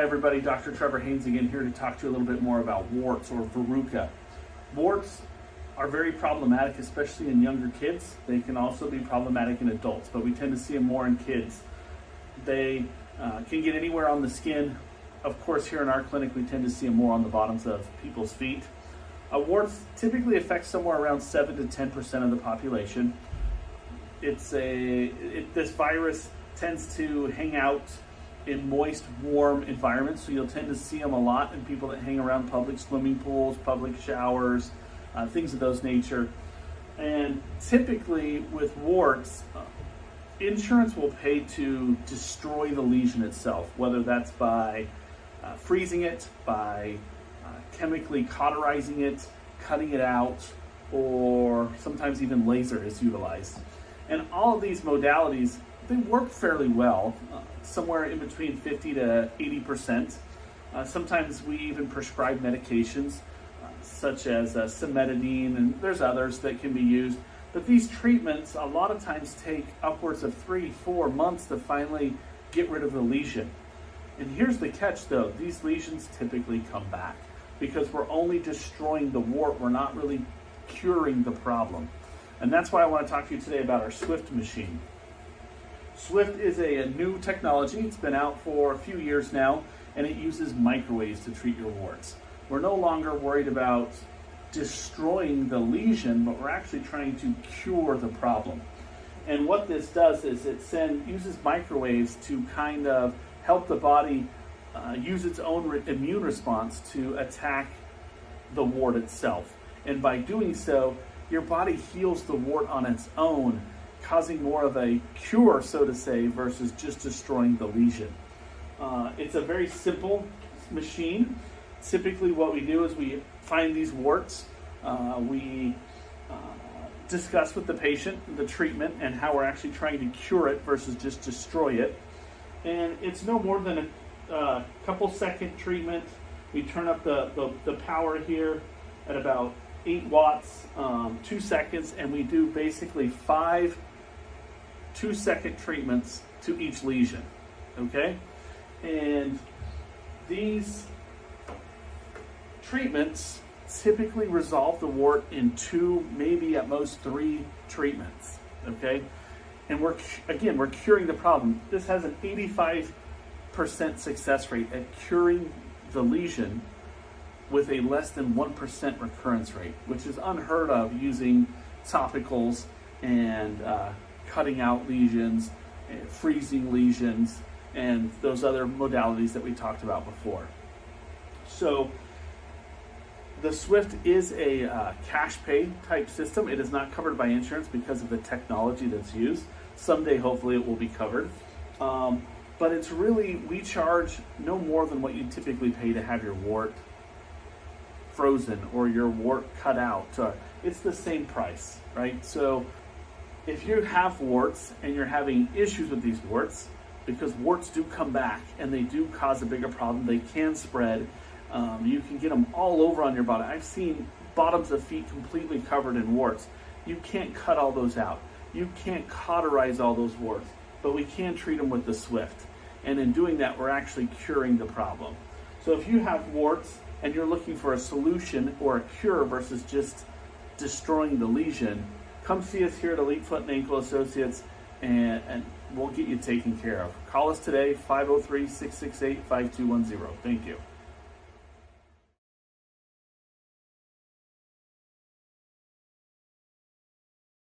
everybody, Dr. Trevor Haynes again here to talk to you a little bit more about warts or verruca. Warts are very problematic, especially in younger kids. They can also be problematic in adults, but we tend to see them more in kids. They can get anywhere on the skin. Of course, here in our clinic, we tend to see them more on the bottoms of people's feet. Warts typically affect somewhere around 7 to 10% of the population. This virus tends to hang out in moist, warm environments, so you'll tend to see them a lot in people that hang around public swimming pools, public showers, things of those nature. And typically with warts, insurance will pay to destroy the lesion itself, whether that's by freezing it, by chemically cauterizing it, cutting it out, or sometimes even laser is utilized. And all of these modalities, they work fairly well, somewhere in between 50 to 80%. Sometimes we even prescribe medications such as cimetidine, and there's others that can be used. But these treatments a lot of times take upwards of 3-4 months to finally get rid of the lesion. And here's the catch though, these lesions typically come back because we're only destroying the wart, we're not really curing the problem. And that's why I want to talk to you today about our Swift machine. Swift is a new technology. It's been out for a few years now, and it uses microwaves to treat your warts. We're no longer worried about destroying the lesion, but we're actually trying to cure the problem. And what this does is it uses microwaves to kind of help the body use its own immune response to attack the wart itself. And by doing so, your body heals the wart on its own, causing more of a cure, so to say, versus just destroying the lesion. It's a very simple machine. Typically what we do is we find these warts, we discuss with the patient the treatment and how we're actually trying to cure it versus just destroy it. And it's no more than a couple second treatment. We turn up the power here at about 8 watts, 2 seconds, and we do basically 5 2-second treatments to each lesion, okay? And these treatments typically resolve the wart in 2, maybe at most 3 treatments, okay? And we're curing the problem. This has an 85% success rate at curing the lesion with a less than 1% recurrence rate, which is unheard of using topicals and cutting out lesions, and freezing lesions, and those other modalities that we talked about before. So the Swift is a cash pay type system. It is not covered by insurance because of the technology that's used. Someday, hopefully, it will be covered. But it's really, we charge no more than what you typically pay to have your wart frozen or your wart cut out. It's the same price, right? So if you have warts and you're having issues with these warts, because warts do come back and they do cause a bigger problem, they can spread. You can get them all over on your body. I've seen bottoms of feet completely covered in warts. You can't cut all those out. You can't cauterize all those warts, but we can treat them with the Swift. And in doing that, we're actually curing the problem. So if you have warts and you're looking for a solution or a cure versus just destroying the lesion, come see us here at Elite Foot and Ankle Associates, and we'll get you taken care of. Call us today, 503-668-5210. Thank you.